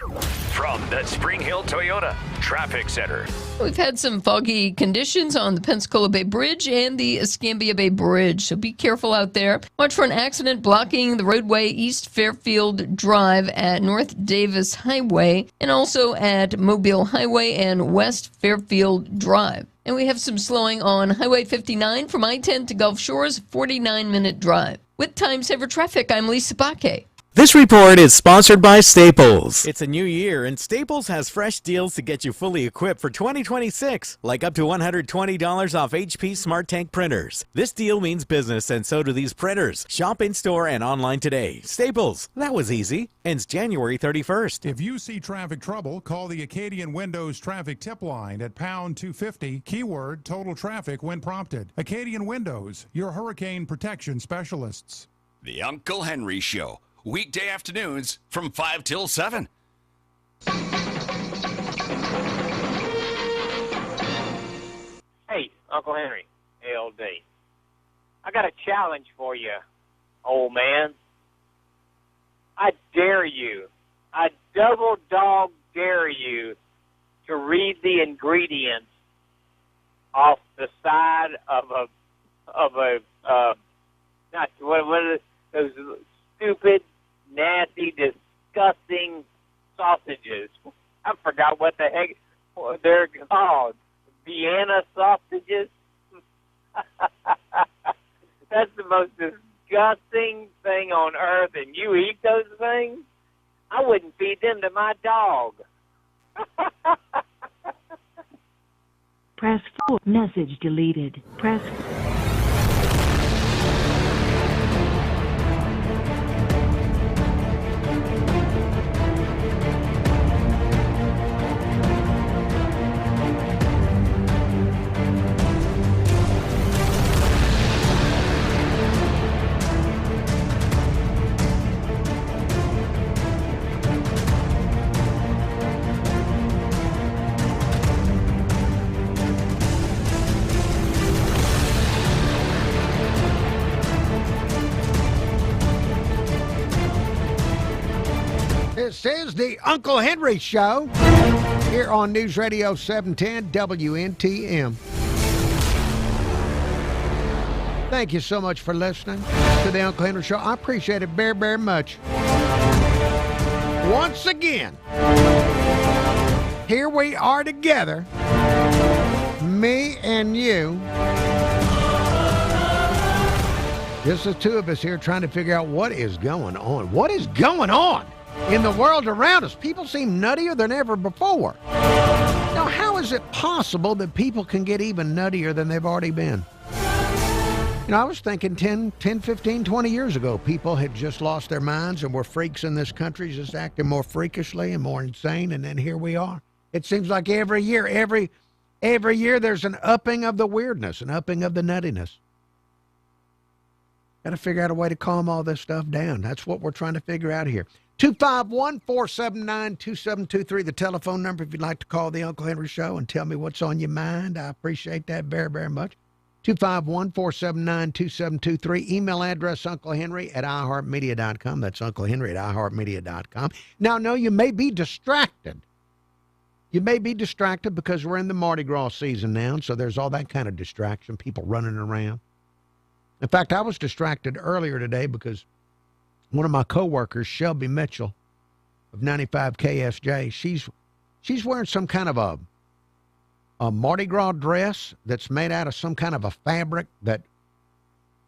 From the Spring Hill Toyota Traffic Center. We've had some foggy conditions on the Pensacola Bay Bridge and the Escambia Bay Bridge, so be careful out there. Watch for an accident blocking the roadway East Fairfield Drive at North Davis Highway and also at Mobile Highway and West Fairfield Drive. And we have some slowing on Highway 59 from I-10 to Gulf Shores, 49-minute drive. With Time Saver Traffic, I'm Lisa Baque. This report is sponsored by Staples. It's a new year, and Staples has fresh deals to get you fully equipped for 2026, like up to $120 off HP Smart Tank printers. This deal means business, and so do these printers. Shop in-store and online today. Staples, that was easy. Ends January 31st. If you see traffic trouble, call the Acadian Windows traffic tip line at pound 250, keyword total traffic when prompted. Acadian Windows, your hurricane protection specialists. The Uncle Henry Show. Weekday afternoons from 5 till 7. Hey, Uncle Henry, LD. I got a challenge for you, old man. I dare you, I double dog dare you to read the ingredients off the side of a not what are those stupid, nasty, disgusting sausages. I forgot what the heck they're called. Vienna sausages? That's the most disgusting thing on earth, and you eat those things? I wouldn't feed them to my dog. Press 4. Message deleted. Press 4. This is the Uncle Henry Show here on News Radio 710 WNTM. Thank you so much for listening to the Uncle Henry Show. I appreciate it very, very much. Once again, here we are together, me and you. Just the two of us here trying to figure out what is going on. What is going on in the world around us? People seem nuttier than ever before. Now, how is it possible that people can get even nuttier than they've already been? You know, I was thinking 10, 15, 20 years ago, people had just lost their minds and were freaks in this country, just acting more freakishly and more insane, and then here we are. It seems like every year there's an upping of the weirdness, an upping of the nuttiness. Got to figure out a way to calm all this stuff down. That's what we're trying to figure out here. 251-479-2723, the telephone number if you'd like to call the Uncle Henry Show and tell me what's on your mind. I appreciate that very, very much. 251-479-2723. Email address unclehenry@iheartmedia.com. That's unclehenry@iheartmedia.com. Now, no, you may be distracted. You may be distracted because we're in the Mardi Gras season now, so there's all that kind of distraction, people running around. In fact, I was distracted earlier today because one of my coworkers, Shelby Mitchell of 95 KSJ, she's wearing some kind of a Mardi Gras dress that's made out of some kind of a fabric that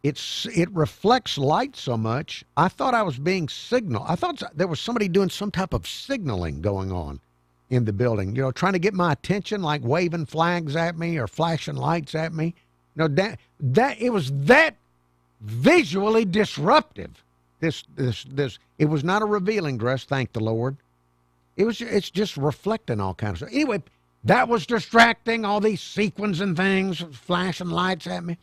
it reflects light so much. I thought I was being signaled. I thought there was somebody doing some type of signaling going on in the building, you know, trying to get my attention, like waving flags at me or flashing lights at me. You know, that it was that visually disruptive. This it was not a revealing dress, thank the Lord. It's just reflecting all kinds of stuff. Anyway, that was distracting, all these sequins and things, flashing lights at me.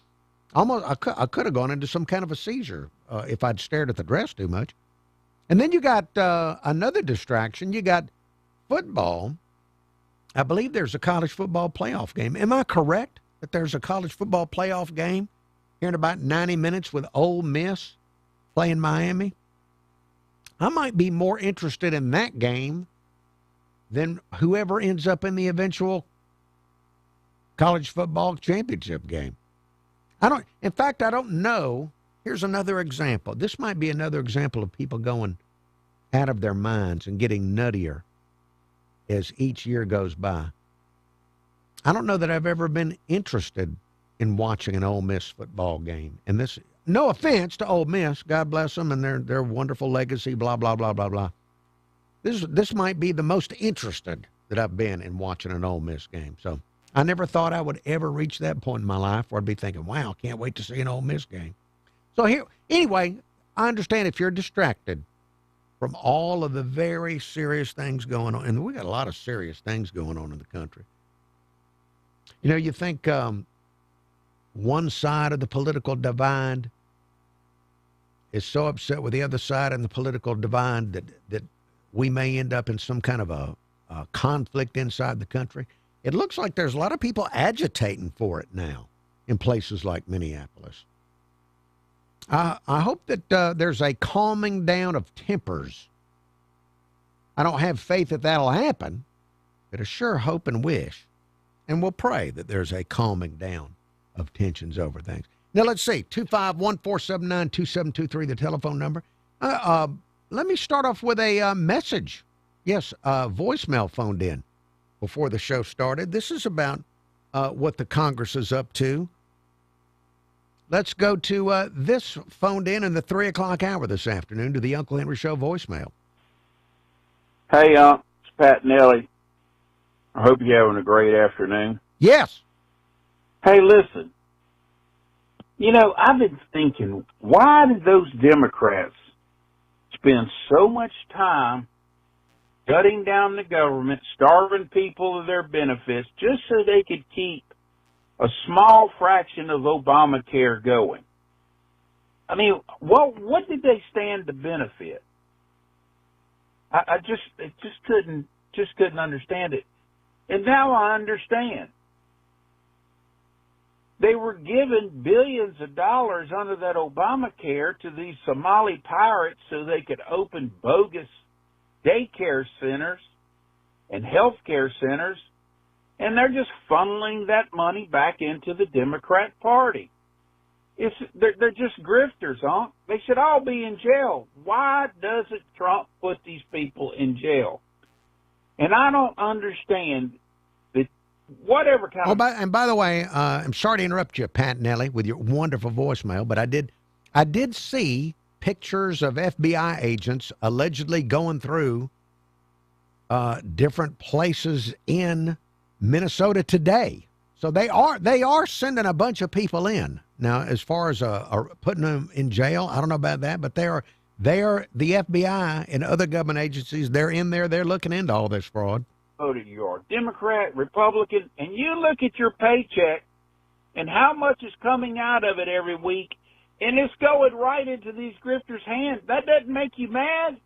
Almost, I could have gone into some kind of a seizure if I'd stared at the dress too much. And then you got another distraction. You got football. I believe there's a college football playoff game. Am I correct that there's a college football playoff game here in about 90 minutes with Ole Miss playing Miami? I might be more interested in that game than whoever ends up in the eventual college football championship game. In fact, I don't know. Here's another example. This might be another example of people going out of their minds and getting nuttier as each year goes by. I don't know that I've ever been interested in watching an Ole Miss football game. And this, no offense to Ole Miss, God bless them and their wonderful legacy, blah, blah, blah, blah, blah. This might be the most interested that I've been in watching an Ole Miss game. So I never thought I would ever reach that point in my life where I'd be thinking, wow, can't wait to see an Ole Miss game. So anyway, I understand if you're distracted from all of the very serious things going on, and we got a lot of serious things going on in the country. You know, you think one side of the political divide is so upset with the other side in the political divide that we may end up in some kind of a conflict inside the country. It looks like there's a lot of people agitating for it now in places like Minneapolis. I hope that there's a calming down of tempers. I don't have faith that that'll happen, but I sure hope and wish. And we'll pray that there's a calming down of tensions over things. Now, let's see. 251-479-2723, the telephone number. Let me start off with a message. Yes, voicemail phoned in before the show started. This is about what the Congress is up to. Let's go to this phoned in the 3 o'clock hour this afternoon to the Uncle Henry Show voicemail. Hey, it's Pat Nelly. I hope you're having a great afternoon. Yes. Hey, listen. You know, I've been thinking, why did those Democrats spend so much time shutting down the government, starving people of their benefits, just so they could keep a small fraction of Obamacare going? I mean, what did they stand to benefit? I just couldn't understand it. And now I understand. They were given billions of dollars under that Obamacare to these Somali pirates so they could open bogus daycare centers and healthcare centers, and they're just funneling that money back into the Democrat Party. They're just grifters, huh? They should all be in jail. Why doesn't Trump put these people in jail? And I don't understand that whatever kind of... And by the way, I'm sorry to interrupt you, Pat Nelly, with your wonderful voicemail, but I did see pictures of FBI agents allegedly going through different places in Minnesota today. So they are sending a bunch of people in. Now, as far as putting them in jail, I don't know about that, but they are the FBI and other government agencies. They're in there. They're looking into all this fraud. You are Democrat, Republican, and you look at your paycheck and how much is coming out of it every week, and it's going right into these grifters' hands. That doesn't make you mad?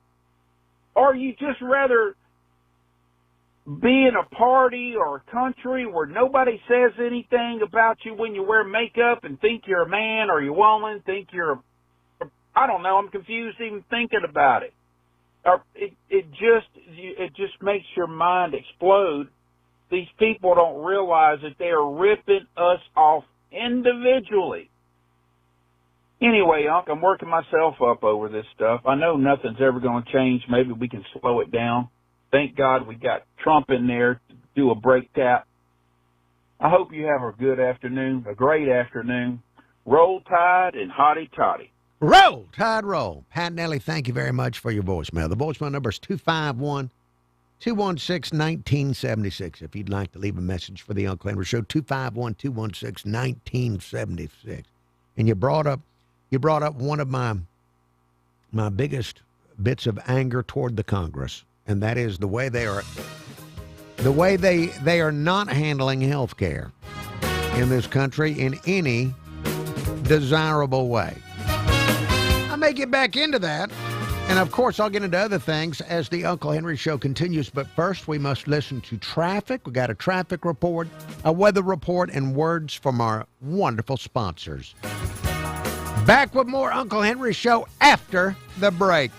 Or you just rather be in a party or a country where nobody says anything about you when you wear makeup and think you're a man or you're a woman, think you're I don't know, I'm confused even thinking about it. It just makes your mind explode. These people don't realize that they are ripping us off individually. Anyway, Unc, I'm working myself up over this stuff. I know nothing's ever going to change. Maybe we can slow it down. Thank God we got Trump in there to do a break tap. I hope you have a good afternoon, a great afternoon. Roll Tide and Hotty Toddy. Roll Tide, roll. Pat Nelly, thank you very much for your voicemail. The voicemail number is 251-216-1976. If you'd like to leave a message for the Uncle Henry Show, 251-216-1976. And you brought up one of my biggest bits of anger toward the Congress, and that is the way they are not handling health care in this country in any desirable way. I may get back into that, and of course I'll get into other things as the Uncle Henry Show continues, but first we must listen to traffic. We got a traffic report, a weather report, and words from our wonderful sponsors. Back with more Uncle Henry Show after the break.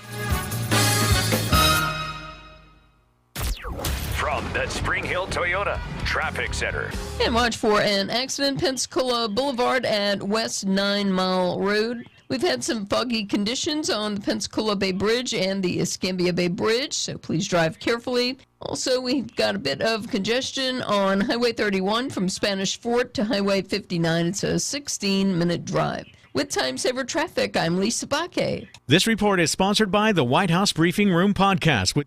The Spring Hill Toyota Traffic Center. And watch for an accident, Pensacola Boulevard at West 9 Mile Road. We've had some foggy conditions on the Pensacola Bay Bridge and the Escambia Bay Bridge, so please drive carefully. Also, we've got a bit of congestion on Highway 31 from Spanish Fort to Highway 59. It's a 16-minute drive. With Time Saver Traffic, I'm Lisa Baque. This report is sponsored by the White House Briefing Room podcast.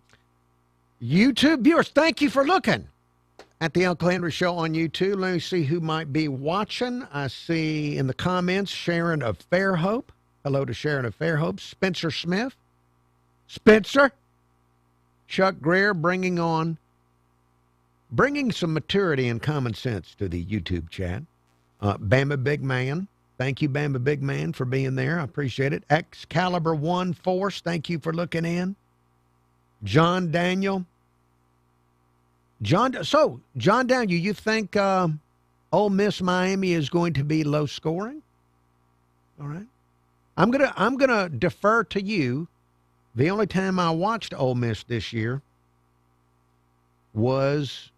YouTube viewers, thank you for looking at the Uncle Henry Show on YouTube. Let me see who might be watching. I see in the comments Sharon of Fairhope. Hello to Sharon of Fairhope. Spencer Smith. Spencer. Chuck Greer bringing some maturity and common sense to the YouTube chat. Bama Big Man. Thank you, Bama Big Man, for being there. I appreciate it. Excalibur One Force, thank you for looking in. John Daniel. John Daniel, you think Ole Miss Miami is going to be low scoring? All right. I'm gonna defer to you. The only time I watched Ole Miss this year was,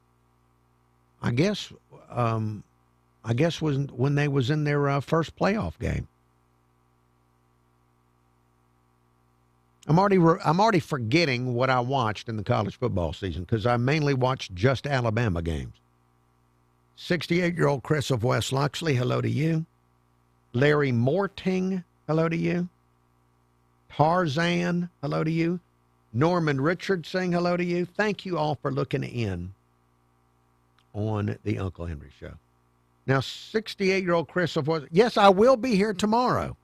I guess was when they was in their first playoff game. I'm already forgetting what I watched in the college football season because I mainly watched just Alabama games. 68-year-old Chris of West Loxley, hello to you. Larry Morting, hello to you. Tarzan, hello to you. Norman Richard saying hello to you. Thank you all for looking in on the Uncle Henry Show. Now, 68-year-old Chris of West, yes, I will be here tomorrow.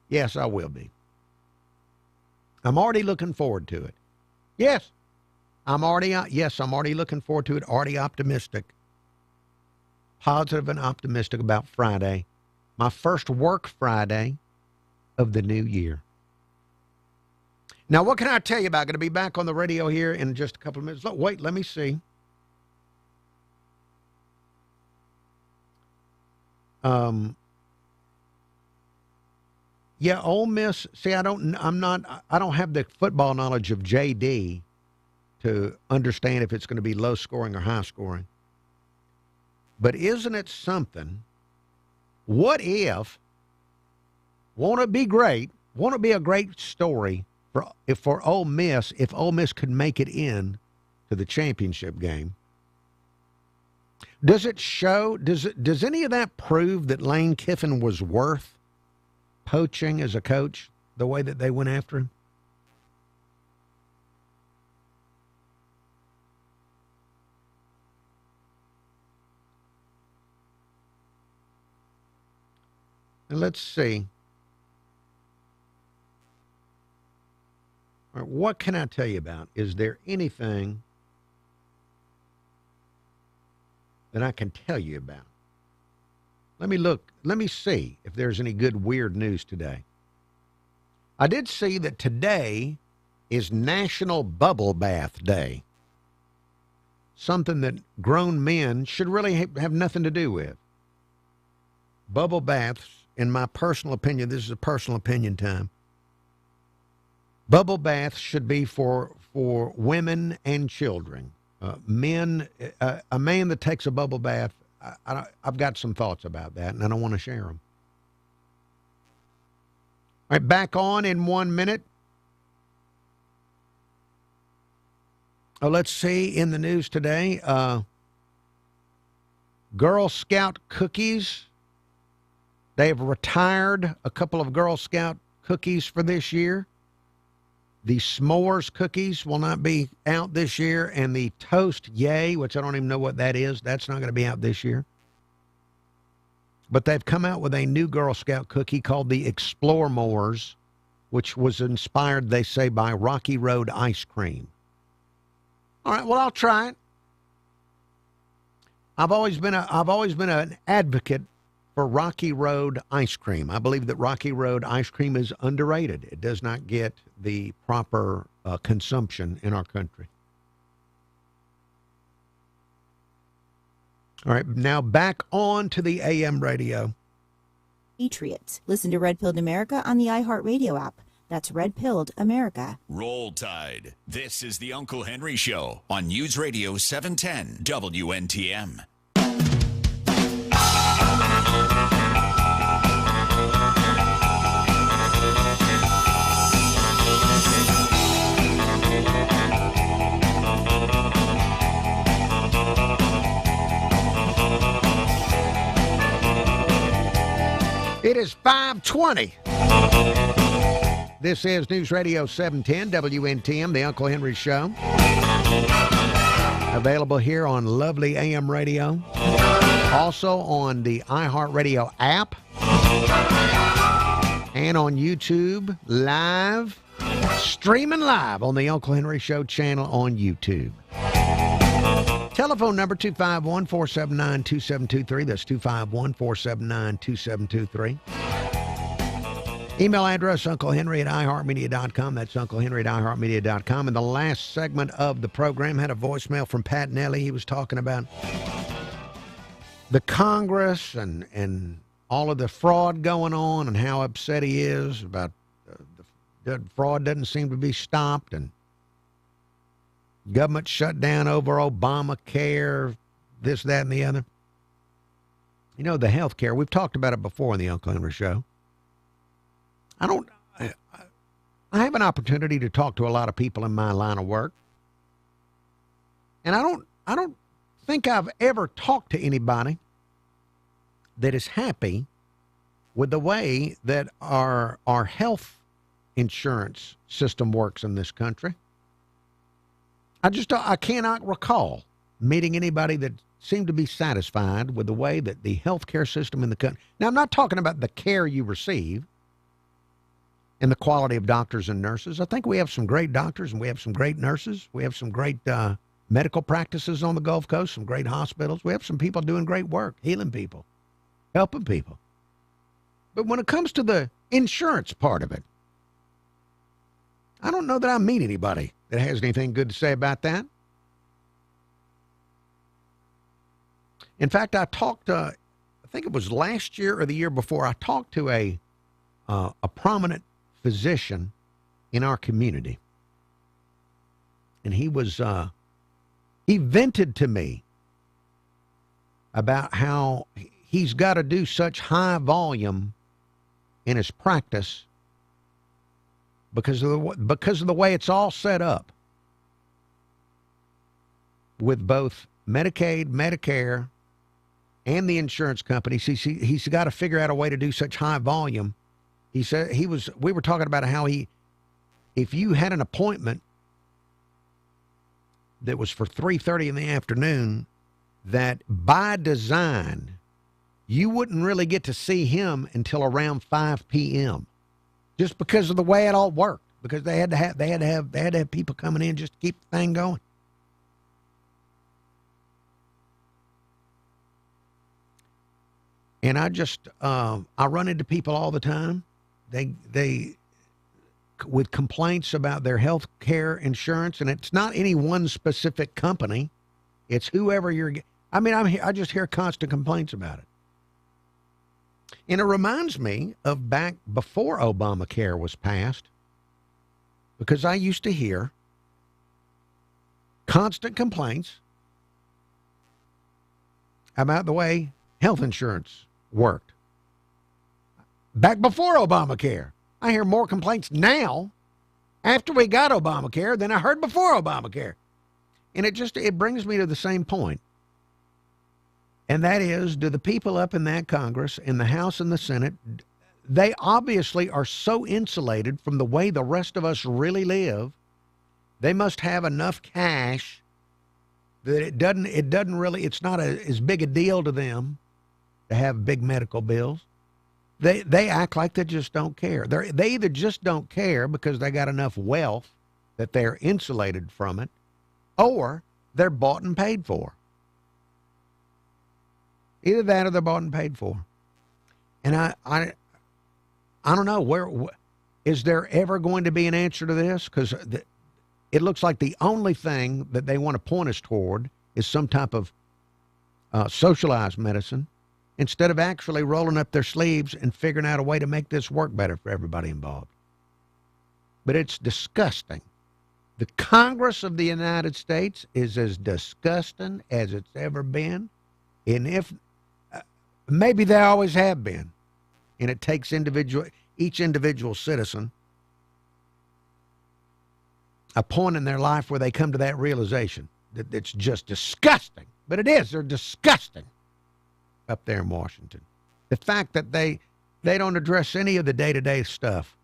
Yes, I will be. I'm already looking forward to it. Yes, I'm already looking forward to it. Already optimistic. Positive and optimistic about Friday. My first work Friday of the new year. Now, what can I tell you about? I'm going to be back on the radio here in just a couple of minutes. Wait, let me see. Yeah, Ole Miss. See, I don't have the football knowledge of JD to understand if it's going to be low scoring or high scoring. But isn't it something? What if? Won't it be great? Won't it be a great story for Ole Miss if Ole Miss could make it in to the championship game? Does it show? Does any of that prove that Lane Kiffin was worth poaching as a coach, the way that they went after him? And let's see. All right, what can I tell you about? Is there anything that I can tell you about? Let me look. Let me see if there's any good weird news today. I did see that today is National Bubble Bath Day. Something that grown men should really have nothing to do with. Bubble baths, in my personal opinion, this is a personal opinion time. Bubble baths should be for women and children. A man that takes a bubble bath, I've got some thoughts about that, and I don't want to share them. All right, back on in 1 minute. Oh, let's see in the news today. Girl Scout cookies. They have retired a couple of Girl Scout cookies for this year. The s'mores cookies will not be out this year, and the Toast Yay, which I don't even know what that is, that's not going to be out this year. But they've come out with a new Girl Scout cookie called the Explore Mores, which was inspired, they say, by Rocky Road ice cream. All right, well, I'll try it. I've always been an advocate for Rocky Road ice cream. I believe that Rocky Road ice cream is underrated. It does not get the proper consumption in our country. All right, now back on to the AM radio. Patriots. Listen to Red Pilled America on the iHeartRadio app, That's Red Pilled America. Roll Tide. This is the Uncle Henry Show on News Radio 710 WNTM. It is 5:20. This is News Radio 710 WNTM, the Uncle Henry Show. Available here on lovely AM radio. Also on the iHeartRadio app. And on YouTube, live. Streaming live on the Uncle Henry Show channel on YouTube. Telephone number 251-479-2723. That's 251-479-2723. Email address unclehenry@iheartmedia.com. That's unclehenry@iheartmedia.com. And the last segment of the program had a voicemail from Pat Nelly. He was talking about the Congress and all of the fraud going on and how upset he is about the fraud doesn't seem to be stopped and government shut down over Obamacare, this, that, and the other. You know, the health care, we've talked about it before on the Uncle Henry Show. I have an opportunity to talk to a lot of people in my line of work. And I don't think I've ever talked to anybody that is happy with the way that our health insurance system works in this country. I cannot recall meeting anybody that seemed to be satisfied with the way that the healthcare system in the country. Now, I'm not talking about the care you receive and the quality of doctors and nurses. I think we have some great doctors and we have some great nurses. We have some great medical practices on the Gulf Coast, some great hospitals. We have some people doing great work, healing people, helping people. But when it comes to the insurance part of it, I don't know that I meet anybody that has anything good to say about that. In fact, I talked, I think it was last year or the year before, I talked to a prominent physician in our community. And he vented to me about how he's got to do such high volume in his practice because of the way it's all set up with both Medicaid, Medicare, and the insurance companies. He's got to figure out a way to do such high volume. He said we were talking about how if you had an appointment that was for 3:30 in the afternoon, that by design, you wouldn't really get to see him until around 5 p.m. just because of the way it all worked, because they had to have people coming in just to keep the thing going. And I run into people all the time. They with complaints about their health care insurance, and it's not any one specific company. It's whoever I just hear constant complaints about it. And it reminds me of back before Obamacare was passed, because I used to hear constant complaints about the way health insurance worked. Back before Obamacare. I hear more complaints now after we got Obamacare than I heard before Obamacare. And it brings me to the same point. And that is, do the people up in that Congress, in the House and the Senate, they obviously are so insulated from the way the rest of us really live, they must have enough cash that it's not as big a deal to them to have big medical bills. They act like they just don't care. They either just don't care because they got enough wealth that they're insulated from it, or they're bought and paid for. Either that or they're bought and paid for. And I don't know, is there ever going to be an answer to this? Because it looks like the only thing that they want to point us toward is some type of socialized medicine, instead of actually rolling up their sleeves and figuring out a way to make this work better for everybody involved. but it's disgusting. The Congress of the United States is as disgusting as it's ever been. And if maybe they always have been. And it takes each individual citizen a point in their life where they come to that realization that it's just disgusting. But it is. They're disgusting up there in Washington. The fact that they don't address any of the day-to-day stuff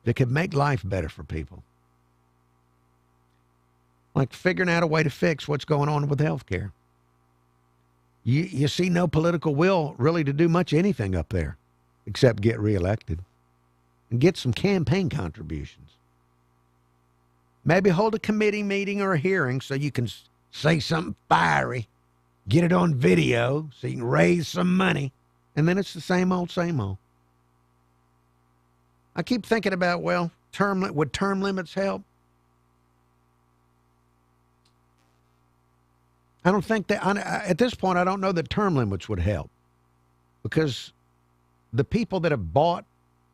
that could make life better for people. Like figuring out a way to fix what's going on with health care. You see no political will really to do much anything up there except get reelected and get some campaign contributions. Maybe hold a committee meeting or a hearing so you can say something fiery, get it on video so you can raise some money, and then it's the same old, same old. I keep thinking about, well, would term limits help? I don't think that, at this point, I don't know that term limits would help because the people that have bought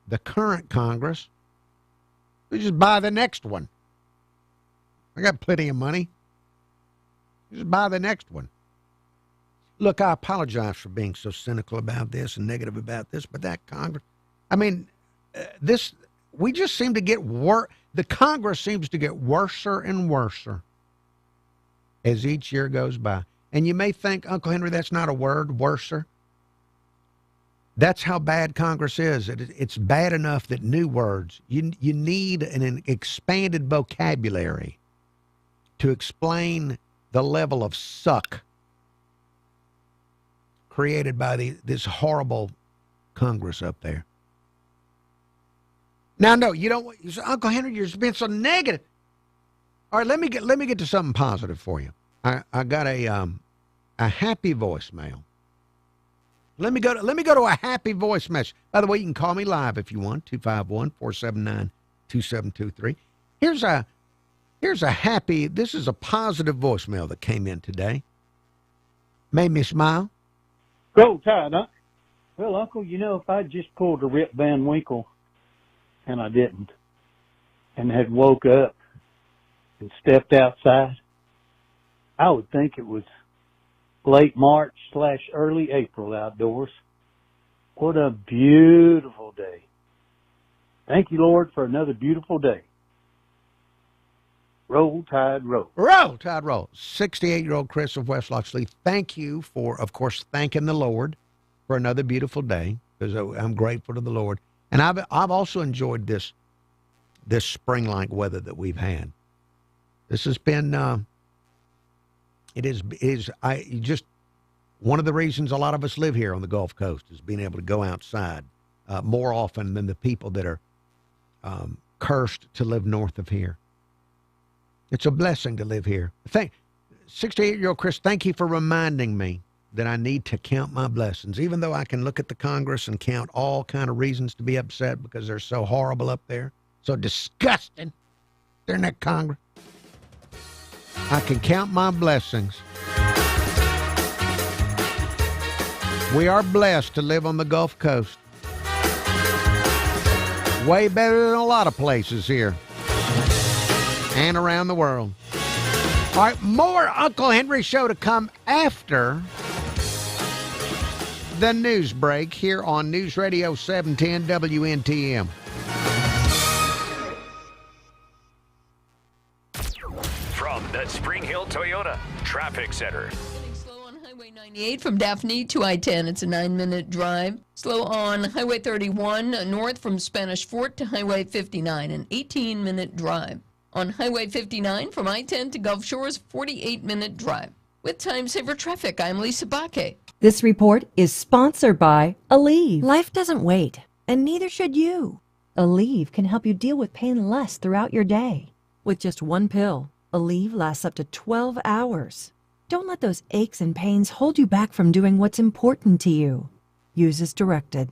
the current Congress, they just buy the next one. I got plenty of money. Just buy the next one. Look, I apologize for being so cynical about this and negative about this, but that Congress, I mean, we just seem to get worse. The Congress seems to get worser and worser as each year goes by. And you may think, Uncle Henry, that's not a word, worser. That's how bad Congress is. It's bad enough that new words, you need an expanded vocabulary to explain the level of suck created by this horrible Congress up there. Now, no, you don't. Uncle Henry, you're being so negative. All right, let me get to something positive for you. I got a happy voicemail. Let me go to a happy voice message. By the way, you can call me live if you want, 251-479-2723. Here's a happy, this is a positive voicemail that came in today. Made me smile. Go Tide, huh? Well, Uncle, you know, if I just pulled a Rip Van Winkle, and I didn't, and had woke up and stepped outside, I would think it was late March / early April outdoors. What a beautiful day. Thank you, Lord, for another beautiful day. Roll Tide, roll. Roll Tide, roll. 68-year-old Chris of West Loxley, thank you for, of course, thanking the Lord for another beautiful day, because I'm grateful to the Lord. And I've also enjoyed this spring-like weather that we've had. This has been, it is just one of the reasons a lot of us live here on the Gulf Coast is being able to go outside more often than the people that are cursed to live north of here. It's a blessing to live here. 68-year-old Chris, thank you for reminding me that I need to count my blessings. Even though I can look at the Congress and count all kind of reasons to be upset because they're so horrible up there, so disgusting. They're in that Congress. I can count my blessings. We are blessed to live on the Gulf Coast. Way better than a lot of places here and around the world. All right, more Uncle Henry Show to come after the news break here on News Radio 710 WNTM. From the Spring Hill Toyota Traffic Center. Slow on Highway 98 from Daphne to I-10. It's a 9-minute drive. Slow on Highway 31 north from Spanish Fort to Highway 59, an 18-minute drive. On Highway 59 from I-10 to Gulf Shores, 48-minute drive. With Time Saver Traffic, I'm Lisa Baque. This report is sponsored by Aleve. Life doesn't wait, and neither should you. Aleve can help you deal with pain less throughout your day. With just one pill, Aleve lasts up to 12 hours. Don't let those aches and pains hold you back from doing what's important to you. Use as directed.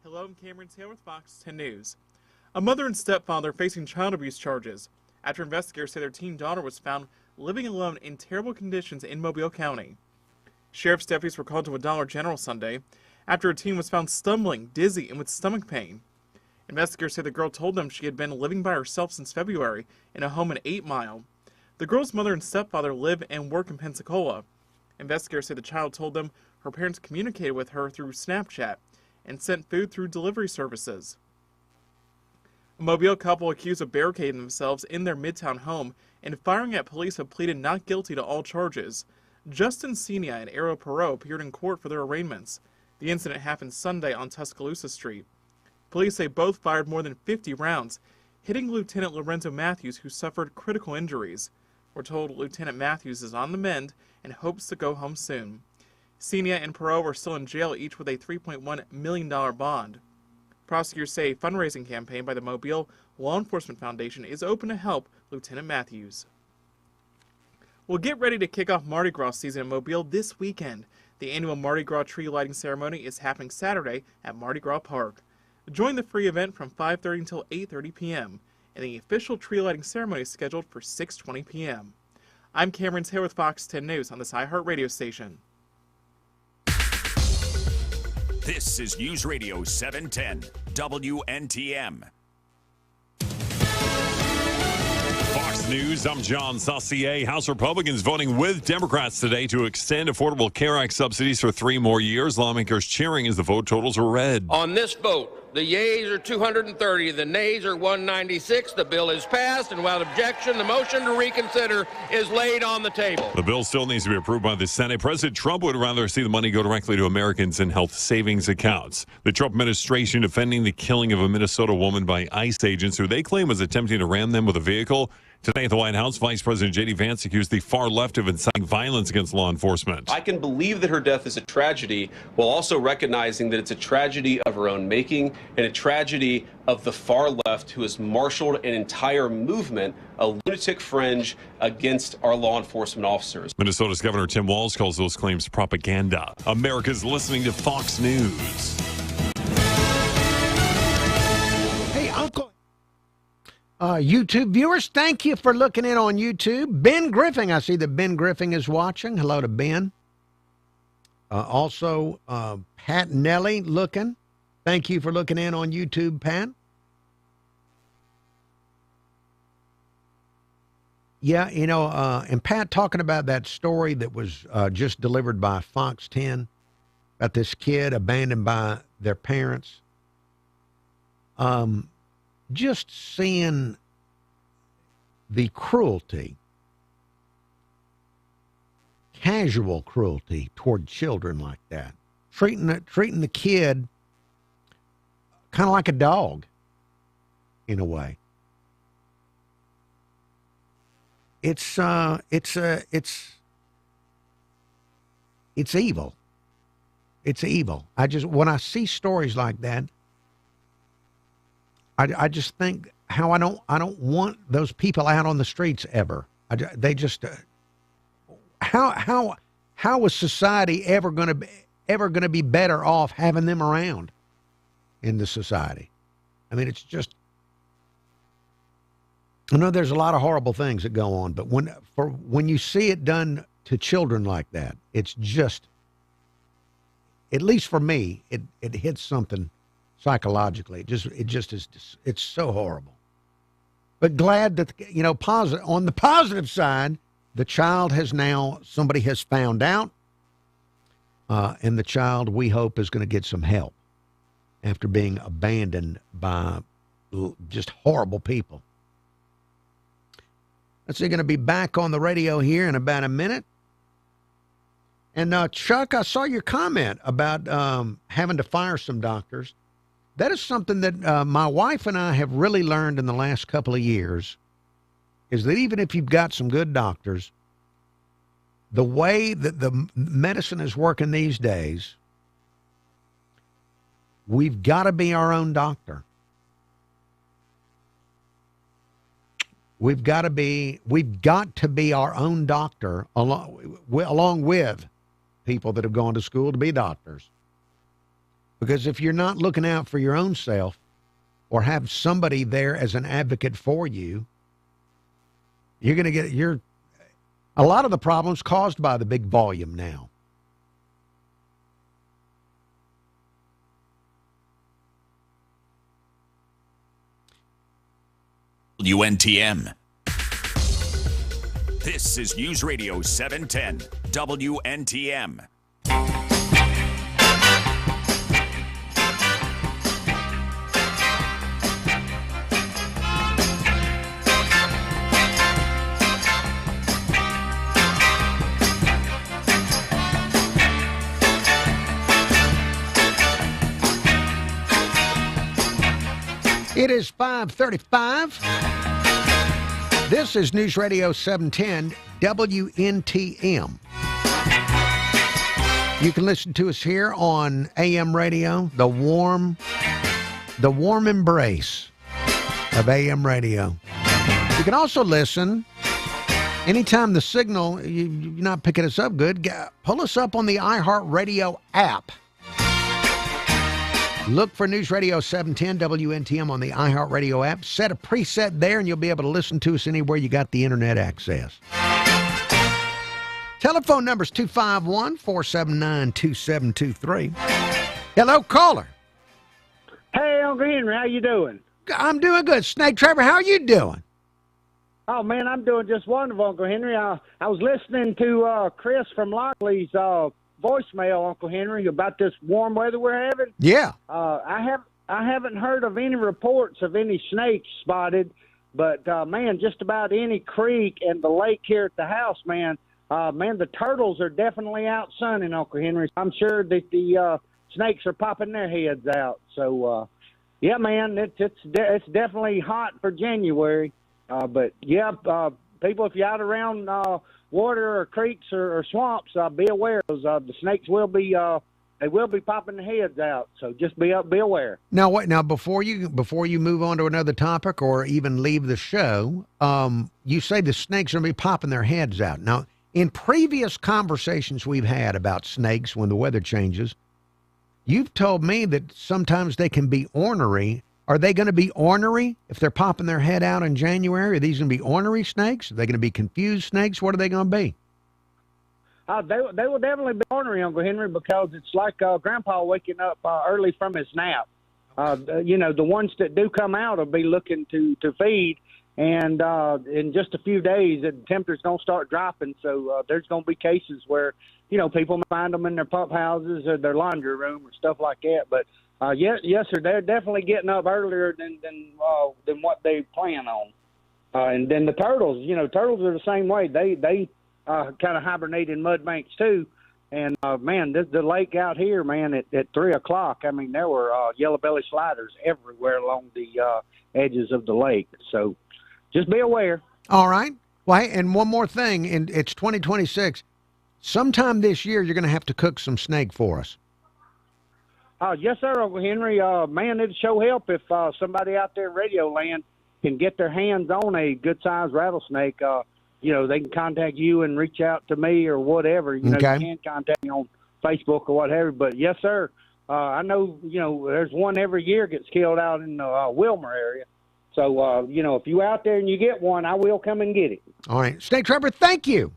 Hello, I'm Cameron Taylor with Fox 10 News. A mother and stepfather facing child abuse charges after investigators say their teen daughter was found living alone in terrible conditions in Mobile County. Sheriff's deputies were called to a Dollar General Sunday after a teen was found stumbling, dizzy, and with stomach pain. Investigators say the girl told them she had been living by herself since February in a home in 8 Mile. The girl's mother and stepfather live and work in Pensacola. Investigators say the child told them her parents communicated with her through Snapchat and sent food through delivery services. A Mobile couple accused of barricading themselves in their Midtown home and firing at police have pleaded not guilty to all charges. Justin Senia and Ariel Perot appeared in court for their arraignments. The incident happened Sunday on Tuscaloosa Street. Police say both fired more than 50 rounds, hitting Lieutenant Lorenzo Matthews, who suffered critical injuries. We're told Lieutenant Matthews is on the mend and hopes to go home soon. Senia and Perot are still in jail, each with a $3.1 million bond. Prosecutors say a fundraising campaign by the Mobile Law Enforcement Foundation is open to help Lieutenant Matthews. We'll get ready to kick off Mardi Gras season in Mobile this weekend. The annual Mardi Gras tree lighting ceremony is happening Saturday at Mardi Gras Park. Join the free event from 5:30 until 8:30 p.m. and the official tree lighting ceremony is scheduled for 6:20 p.m. I'm Cameron Taylor with Fox 10 News on this iHeartRadio station. This is News Radio 710 WNTM. Fox News, I'm John Saucier. House Republicans voting with Democrats today to extend Affordable Care Act subsidies for 3 more years. Lawmakers cheering as the vote totals are read. On this vote, the yeas are 230, the nays are 196. The bill is passed, and without objection, the motion to reconsider is laid on the table. The bill still needs to be approved by the Senate. President Trump would rather see the money go directly to Americans in health savings accounts. The Trump administration defending the killing of a Minnesota woman by ICE agents who they claim was attempting to ram them with a vehicle. Today at the White House, Vice President J.D. Vance accused the far left of inciting violence against law enforcement. I can believe that her death is a tragedy while also recognizing that it's a tragedy of her own making and a tragedy of the far left who has marshaled an entire movement, a lunatic fringe against our law enforcement officers. Minnesota's Governor Tim Walz calls those claims propaganda. America's listening to Fox News. Hey, Uncle. YouTube viewers, thank you for looking in on YouTube. Ben Griffin, I see that Ben Griffin is watching. Hello to Ben. Also, Pat Nelly looking. Thank you for looking in on YouTube, Pat. Yeah, you know, and Pat talking about that story that was just delivered by Fox 10 about this kid abandoned by their parents. Just seeing the cruelty, casual cruelty toward children like that, treating the kid kind of like a dog, in a way. It's evil. It's evil. When I see stories like that, I just think how I don't want those people out on the streets ever. How is society ever going to be better off having them around in the society? I mean, it's just, I know there's a lot of horrible things that go on, but when you see it done to children like that, it's just, at least for me, it hits something psychologically. It just is. It's so horrible. But glad that, you know, on the positive side, the child somebody has found out, and the child, we hope, is going to get some help after being abandoned by just horrible people. Let's see, going to be back on the radio here in about a minute. And Chuck, I saw your comment about having to fire some doctors. That is something that my wife and I have really learned in the last couple of years, is that even if you've got some good doctors, the way that the medicine is working these days, we've got to be our own doctor. We've got to be our own doctor along with people that have gone to school to be doctors. Because if you're not looking out for your own self or have somebody there as an advocate for you, you're going to get a lot of the problems caused by the big volume now. WNTM. This is News Radio 710 WNTM. It is 5:35. This is News Radio 710 WNTM. You can listen to us here on AM radio, the warm embrace of AM radio. You can also listen anytime the signal, you're not picking us up good, pull us up on the iHeartRadio app. Look for News Radio 710 WNTM on the iHeartRadio app. Set a preset there, and you'll be able to listen to us anywhere you got the internet access. Telephone number is 251-479-2723. Hello, caller. Hey, Uncle Henry, how you doing? I'm doing good. Snake Trapper, how are you doing? Oh, man, I'm doing just wonderful, Uncle Henry. I was listening to Chris from Lockley's voicemail, Uncle Henry, about this warm weather we're having. Yeah. I haven't heard of any reports of any snakes spotted, but man, just about any creek and the lake here at the house, man, the turtles are definitely out sunning, Uncle Henry. I'm sure that the snakes are popping their heads out. So, yeah, man, it's definitely hot for January. But yeah, people, if you're out around water or creeks or swamps, be aware. The snakes will be popping their heads out. So just be aware. Now, before you move on to another topic or even leave the show, you say the snakes are going to be popping their heads out. Now, in previous conversations we've had about snakes when the weather changes, you've told me that sometimes they can be ornery. Are they going to be ornery if they're popping their head out in January? Are these going to be ornery snakes? Are they going to be confused snakes? What are they going to be? They will definitely be ornery, Uncle Henry, because it's like Grandpa waking up early from his nap. The ones that do come out will be looking to feed, and in just a few days, the temperature's going to start dropping. So there's going to be cases where, people find them in their pup houses or their laundry room or stuff like that. But yes, sir, they're definitely getting up earlier than what they plan on. And then the turtles, turtles are the same way. They kind of hibernate in mud banks too. And man, the lake out here, man, at 3:00, I mean, there were yellow belly sliders everywhere along the edges of the lake. So just be aware. All right. Well, hey, and one more thing, and it's 2026. Sometime this year, you're going to have to cook some snake for us. Yes, sir, Uncle Henry. Man, it'd show help if somebody out there in Radio Land can get their hands on a good-sized rattlesnake. They can contact you and reach out to me or whatever. You can contact me on Facebook or whatever. But, yes, sir, I know, there's one every year gets killed out in the Wilmer area. So, if you're out there and you get one, I will come and get it. All right. Snake Trapper, thank you.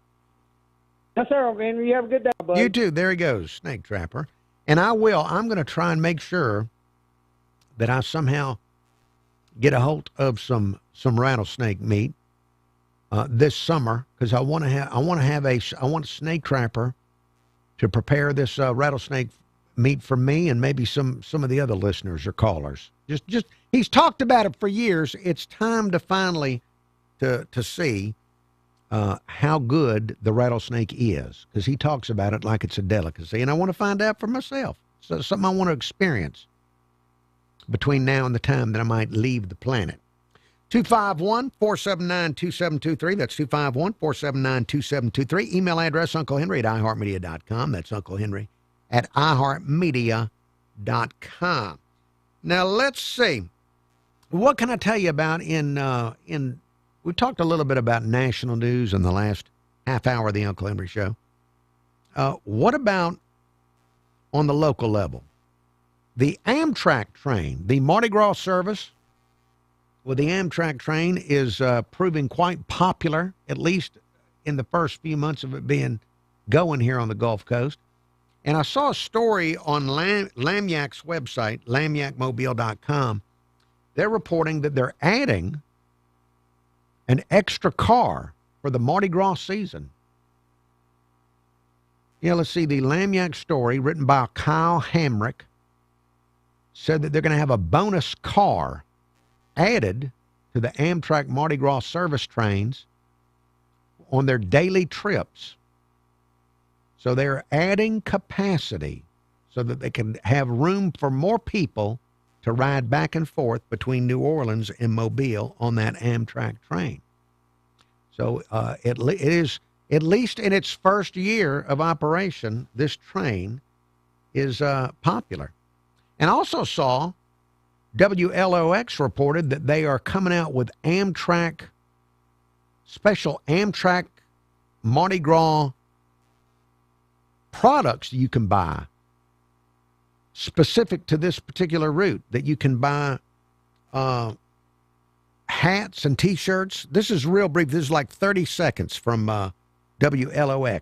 Yes, sir, Uncle Henry. You have a good day, bud. You too. There he goes, Snake Trapper. And I'm going to try and make sure that I somehow get a hold of some rattlesnake meat this summer, because I want a Snake Trapper to prepare this rattlesnake meat for me and maybe some of the other listeners or callers. Just he's talked about it for years. It's time to finally to see how good the rattlesnake is, because he talks about it like it's a delicacy, and I want to find out for myself. So something I want to experience between now and the time that I might leave the planet. 251-479-2723. That's 251-479-2723. Email address unclehenry@iheartmedia.com. That's unclehenry@iheartmedia.com. Now let's see. What can I tell you about we talked a little bit about national news in the last half hour of the Uncle Henry Show. What about on the local level? The Amtrak train, the Mardi Gras service with the Amtrak train is proving quite popular, at least in the first few months of it being going here on the Gulf Coast. And I saw a story on Lagniac's website, lagniacmobile.com. They're reporting that they're adding an extra car for the Mardi Gras season. Yeah, let's see. The Lagniappe story, written by Kyle Hamrick, said that they're going to have a bonus car added to the Amtrak Mardi Gras service trains on their daily trips. So they're adding capacity so that they can have room for more people to ride back and forth between New Orleans and Mobile on that Amtrak train. So it is, at least in its first year of operation, this train is popular. And also saw WLOX reported that they are coming out with special Amtrak Mardi Gras products you can buy specific to this particular route, that you can buy hats and T-shirts. This is real brief. This is like 30 seconds from WLOX.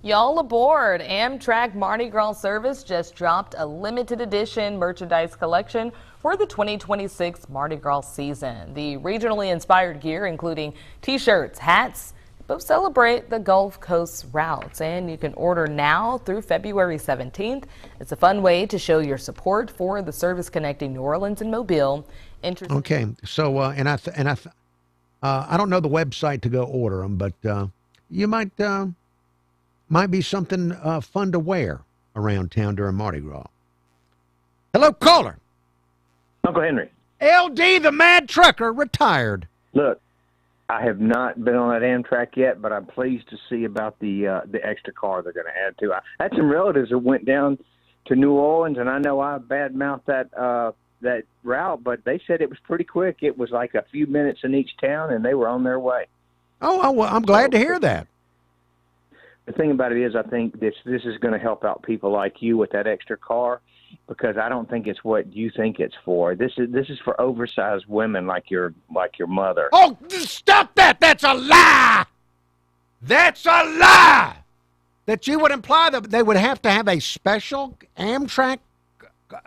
Y'all aboard. Amtrak Mardi Gras service just dropped a limited edition merchandise collection for the 2026 Mardi Gras season. The regionally inspired gear, including T-shirts, hats, both celebrate the Gulf Coast routes, and you can order now through February 17th. It's a fun way to show your support for the service connecting New Orleans and Mobile. Okay, so I don't know the website to go order them, but you might be something fun to wear around town during Mardi Gras. Hello, caller. Uncle Henry. LD, the Mad Trucker, retired. Look, I have not been on that Amtrak yet, but I'm pleased to see about the extra car they're going to add to. I had some relatives that went down to New Orleans, and I know I badmouthed that route, but they said it was pretty quick. It was like a few minutes in each town, and they were on their way. Oh, well, I'm glad to hear that. The thing about it is, I think this is going to help out people like you with that extra car, because I don't think it's what you think it's for. This is for oversized women like your mother. Oh, stop that! That's a lie! That's a lie! That you would imply that they would have to have a special Amtrak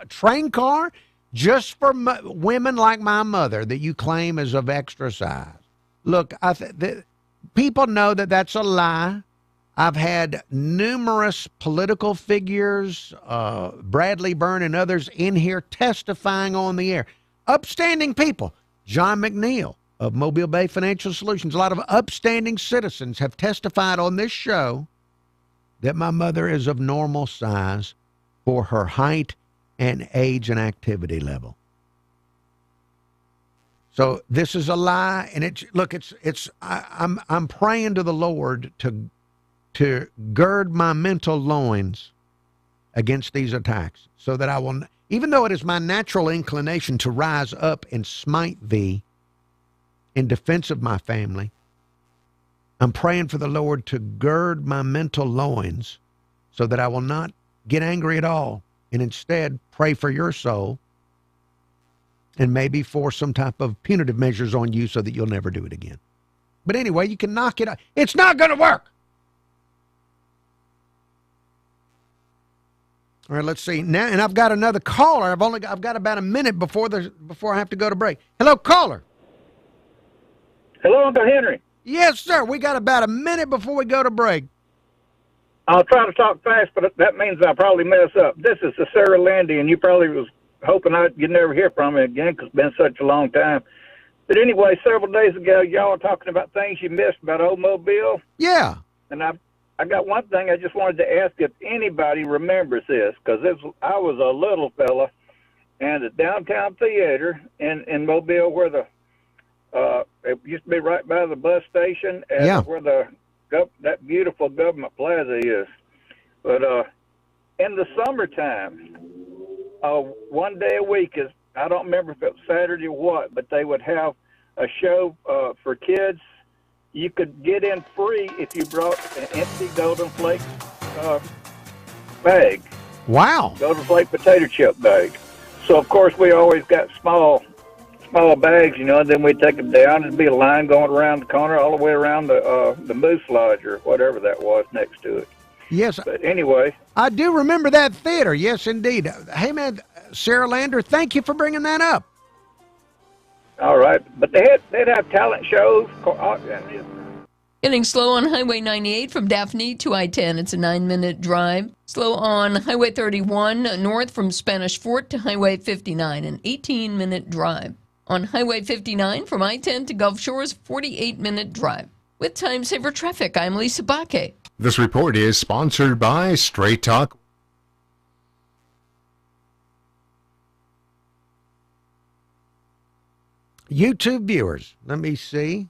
train car just for women like my mother that you claim is of extra size. Look, people know that that's a lie. I've had numerous political figures, Bradley Byrne and others in here testifying on the air. Upstanding people. John McNeil of Mobile Bay Financial Solutions. A lot of upstanding citizens have testified on this show that my mother is of normal size for her height and age and activity level. So this is a lie, and I'm praying to the Lord to gird my mental loins against these attacks, so that I will, even though it is my natural inclination to rise up and smite thee in defense of my family, I'm praying for the Lord to gird my mental loins so that I will not get angry at all, and instead pray for your soul and maybe force some type of punitive measures on you so that you'll never do it again. But anyway, you can knock it out. It's not going to work. All right, let's see now, and I've got another caller. I've got about a minute before I have to go to break. Hello, caller. Hello, Uncle Henry. Yes, sir. We got about a minute before we go to break. I'll try to talk fast, but that means I'll probably mess up. This is the Sarah Landy, and you probably was hoping you'd never hear from me again because it's been such a long time. But anyway, several days ago, y'all were talking about things you missed about Old Mobile. Yeah. And I got one thing I just wanted to ask if anybody remembers this, because I was a little fella, and the downtown theater in Mobile where it used to be right by the bus station and where that beautiful government plaza is. But in the summertime, one day a week, I don't remember if it was Saturday or what, but they would have a show for kids. You could get in free if you brought an empty Golden Flake bag. Wow. Golden Flake potato chip bag. So, of course, we always got small bags, and then we'd take them down. There'd be a line going around the corner all the way around the Moose Lodge or whatever that was next to it. Yes. But anyway. I do remember that theater. Yes, indeed. Hey, man, Sarah Lander, thank you for bringing that up. All right, but they'd have talent shows. Getting slow on Highway 98 from Daphne to I-10. It's a 9-minute drive. Slow on Highway 31 north from Spanish Fort to Highway 59, an 18-minute drive. On Highway 59 from I-10 to Gulf Shores, 48-minute drive. With Time Saver Traffic, I'm Lisa Baque. This report is sponsored by Straight Talk. YouTube viewers, let me see.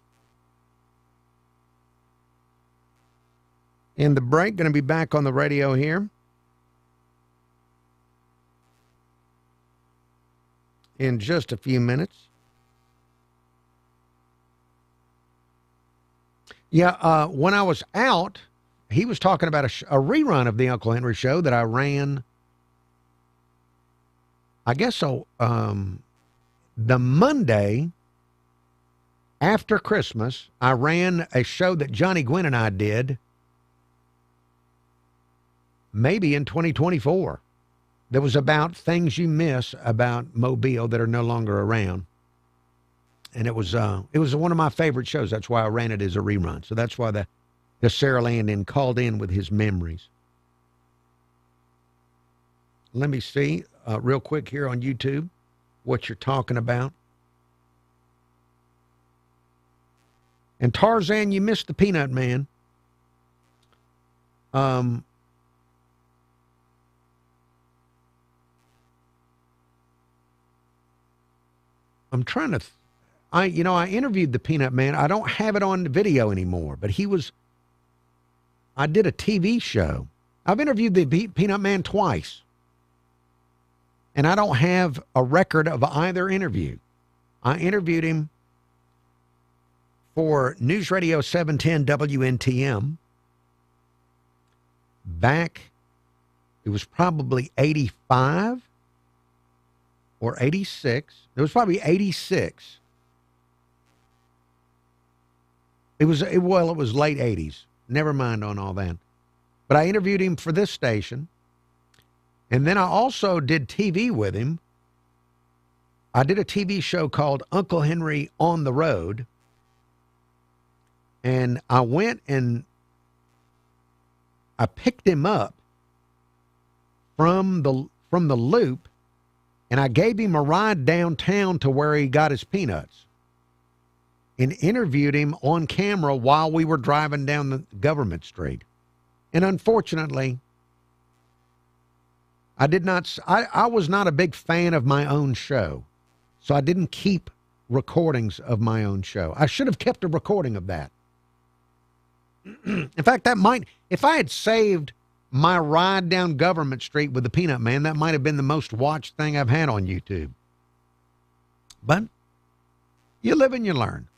In the break, going to be back on the radio here. In just a few minutes. Yeah, when I was out, he was talking about a rerun of the Uncle Henry Show that I ran, I guess so, the Monday after Christmas. I ran a show that Johnny Gwynn and I did maybe in 2024. That was about things you miss about Mobile that are no longer around. And it was one of my favorite shows. That's why I ran it as a rerun. So that's why the Sarah Landon called in with his memories. Let me see real quick here on YouTube what you're talking about. And Tarzan, you missed the Peanut Man. I'm trying to... I interviewed the Peanut Man. I don't have it on video anymore, but I did a TV show. I've interviewed the Peanut Man twice, and I don't have a record of either interview. I interviewed him for News Radio 710 WNTM back, it was probably 85 or 86. It was probably 86. It was late 80s. Never mind on all that. But I interviewed him for this station. And then I also did TV with him. I did a TV show called Uncle Henry on the Road. And I went and I picked him up from the loop, and I gave him a ride downtown to where he got his peanuts and interviewed him on camera while we were driving down the Government Street. And unfortunately, I was not a big fan of my own show, so I didn't keep recordings of my own show. I should have kept a recording of that. In fact, if I had saved my ride down Government Street with the Peanut Man, that might have been the most watched thing I've had on YouTube. But you live and you learn.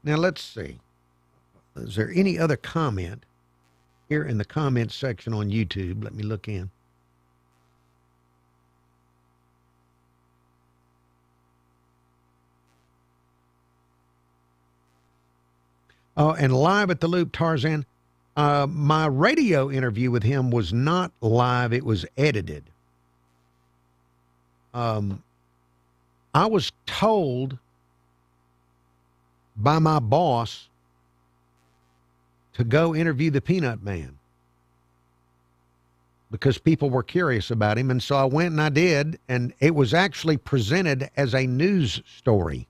Now, let's see. Is there any other comment here in the comments section on YouTube? Let me look in. Oh, and live at the Loop, Tarzan. My radio interview with him was not live. It was edited. I was told by my boss to go interview the Peanut Man because people were curious about him. And so I went and I did, and it was actually presented as a news story.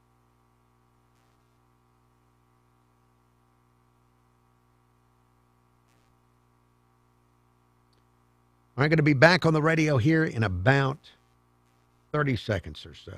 I'm going to be back on the radio here in about 30 seconds or so.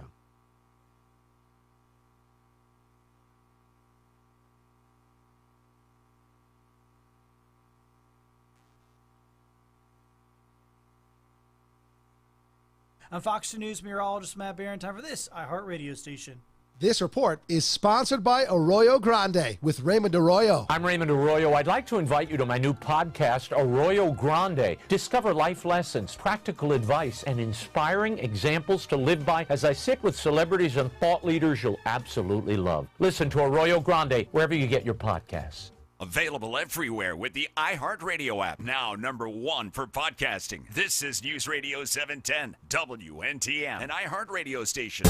I'm Fox News meteorologist Matt Barron. Time for this iHeartRadio station. This report is sponsored by Arroyo Grande with Raymond Arroyo. I'm Raymond Arroyo. I'd like to invite you to my new podcast, Arroyo Grande. Discover life lessons, practical advice, and inspiring examples to live by as I sit with celebrities and thought leaders you'll absolutely love. Listen to Arroyo Grande wherever you get your podcasts. Available everywhere with the iHeartRadio app. Now #1 for podcasting. This is News Radio 710 WNTM, an iHeartRadio station.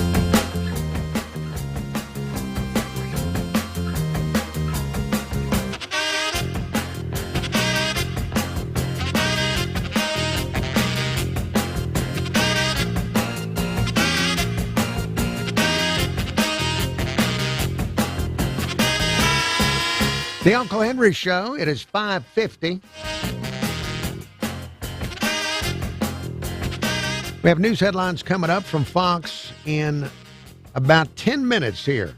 The Uncle Henry Show. It is 5:50. We have news headlines coming up from Fox in about 10 minutes here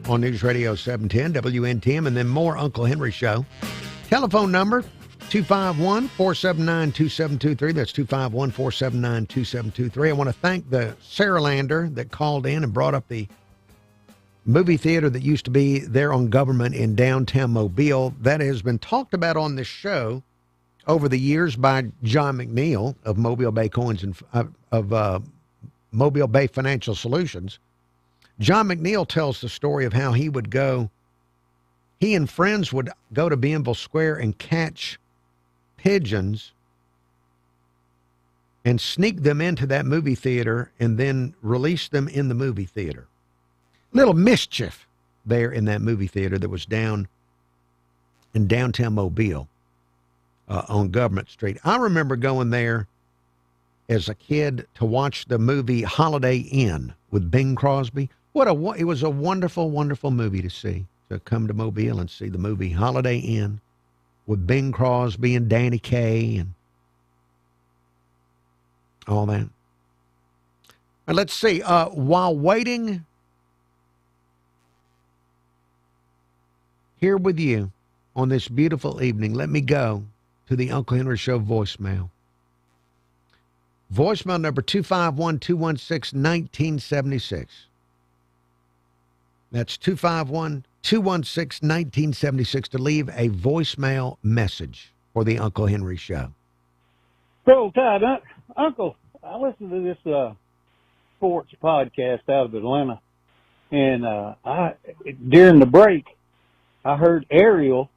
on News Radio 710 WNTM, and then more Uncle Henry Show. Telephone number 251-479-2723. That's 251-479-2723. I want to thank the Sarah Lander that called in and brought up the movie theater that used to be there on Government in downtown Mobile. That has been talked about on this show over the years by John McNeil of Mobile Bay Coins and Mobile Bay Financial Solutions. John McNeil tells the story of how he and friends would go to Bienville Square and catch pigeons and sneak them into that movie theater and then release them in the movie theater. Little mischief there in that movie theater that was down in downtown Mobile on Government Street. I remember going there as a kid to watch the movie Holiday Inn with Bing Crosby. It was a wonderful, wonderful movie to see, to come to Mobile and see the movie Holiday Inn with Bing Crosby and Danny Kaye and all that. And let's see, while waiting here with you on this beautiful evening, let me go to the Uncle Henry Show voicemail. Voicemail number 251-216-1976. That's 251-216-1976 to leave a voicemail message for the Uncle Henry Show. Roll Tide, Uncle, I listened to this sports podcast out of Atlanta, and during the break, I heard Ariel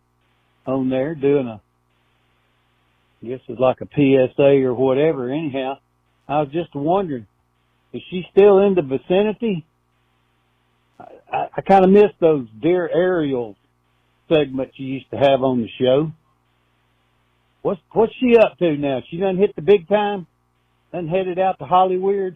on there doing I guess it's like a PSA or whatever. Anyhow, I was just wondering, is she still in the vicinity? I kind of miss those Dear Ariel segments you used to have on the show. What's she up to now? She done hit the big time? Done headed out to Hollywood?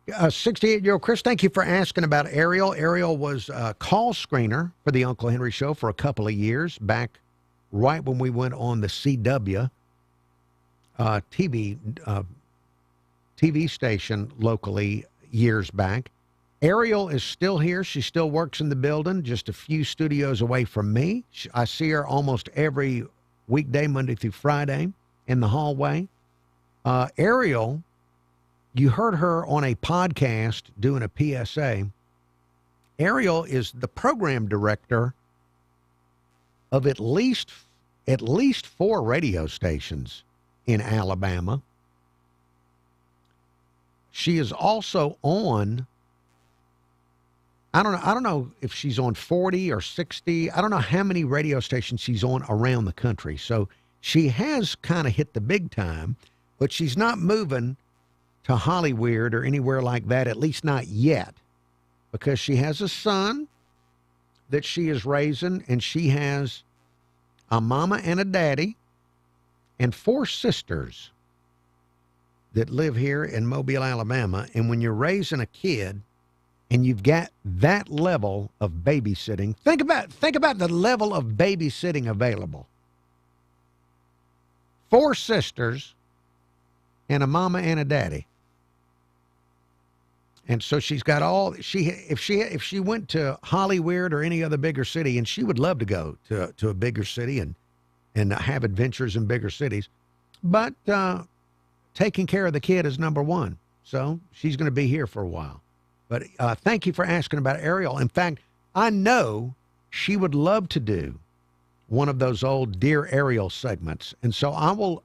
68-year-old Chris, thank you for asking about Ariel. Ariel was a call screener for the Uncle Henry Show for a couple of years, back right when we went on the CW TV station locally years back. Ariel is still here. She still works in the building, just a few studios away from me. I see her almost every weekday, Monday through Friday, in the hallway. Ariel, you heard her on a podcast doing a PSA. Ariel is the program director of at least 4 radio stations in Alabama. She is also on, I don't know if she's on 40 or 60. I don't know how many radio stations she's on around the country. So she has kind of hit the big time, but she's not moving to Hollywood or anywhere like that, at least not yet, because she has a son that she is raising, and she has a mama and a daddy and 4 sisters that live here in Mobile, Alabama. And when you're raising a kid and you've got that level of babysitting, think about the level of babysitting available. 4 sisters and a mama and a daddy. And so she's got all if she went to Hollywood or any other bigger city, and she would love to go to a bigger city and have adventures in bigger cities, but taking care of the kid is number one. So she's going to be here for a while. But thank you for asking about Ariel. In fact, I know she would love to do one of those old Dear Ariel segments. And so I will,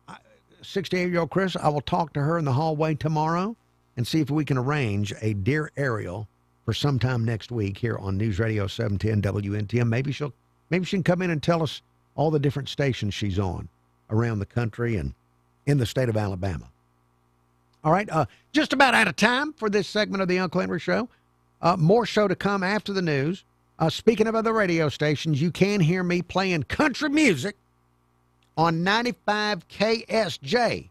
68-year-old Chris, I will talk to her in the hallway tomorrow and see if we can arrange a Dear Ariel for sometime next week here on News Radio 710 WNTM. Maybe she'll Maybe she can come in and tell us all the different stations she's on around the country and in the state of Alabama. All right, just about out of time for this segment of the Uncle Henry Show. More show to come after the news. Speaking of other radio stations, you can hear me playing country music on 95 KSJ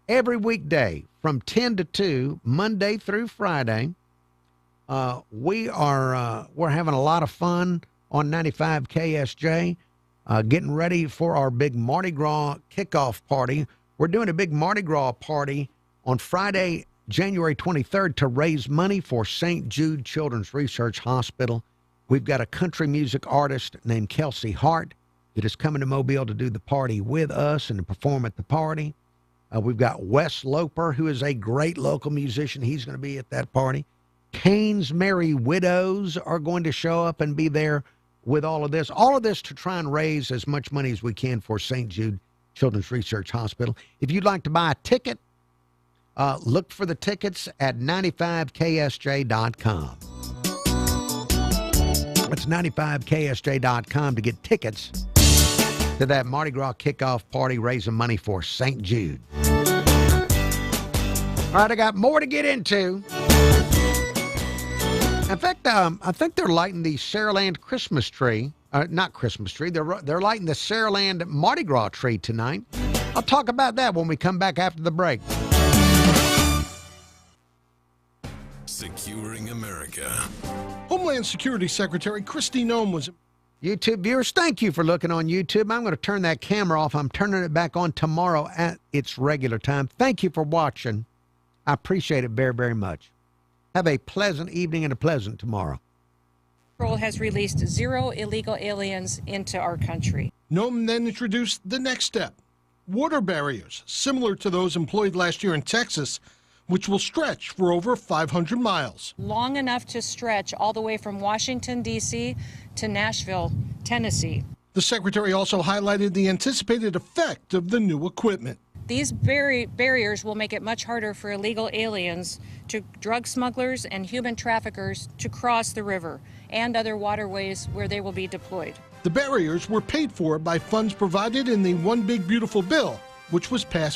every weekday from 10 to 2, Monday through Friday. We're having a lot of fun on 95 KSJ, getting ready for our big Mardi Gras kickoff party. We're doing a big Mardi Gras party on Friday, January 23rd to raise money for St. Jude Children's Research Hospital. We've got a country music artist named Kelsey Hart that is coming to Mobile to do the party with us and to perform at the party. We've got Wes Loper, who is a great local musician. He's going to be at that party. Cain's Merry Widows are going to show up and be there with all of this. All of this to try and raise as much money as we can for St. Jude Children's Research Hospital. If you'd like to buy a ticket, look for the tickets at 95ksj.com. That's 95ksj.com to get tickets to that Mardi Gras kickoff party raising money for St. Jude. All right, I got more to get into. In fact, I think they're lighting the Saraland Christmas tree. Not Christmas tree. They're lighting the Saraland Mardi Gras tree tonight. I'll talk about that when we come back after the break. Securing America. Homeland Security Secretary Kristi Noem was... YouTube viewers, thank you for looking on YouTube. I'm going to turn that camera off. I'm turning it back on tomorrow at its regular time. Thank you for watching. I appreciate it very, very much. Have a pleasant evening and a pleasant tomorrow. Patrol has released 0 illegal aliens into our country. Noem then introduced the next step. Water barriers, similar to those employed last year in Texas, which will stretch for over 500 miles. Long enough to stretch all the way from Washington, D.C. to Nashville, Tennessee. The Secretary also highlighted the anticipated effect of the new equipment. These barriers will make it much harder for illegal aliens, to drug smugglers and human traffickers to cross the river and other waterways where they will be deployed. The barriers were paid for by funds provided in the One Big Beautiful Bill, which was passed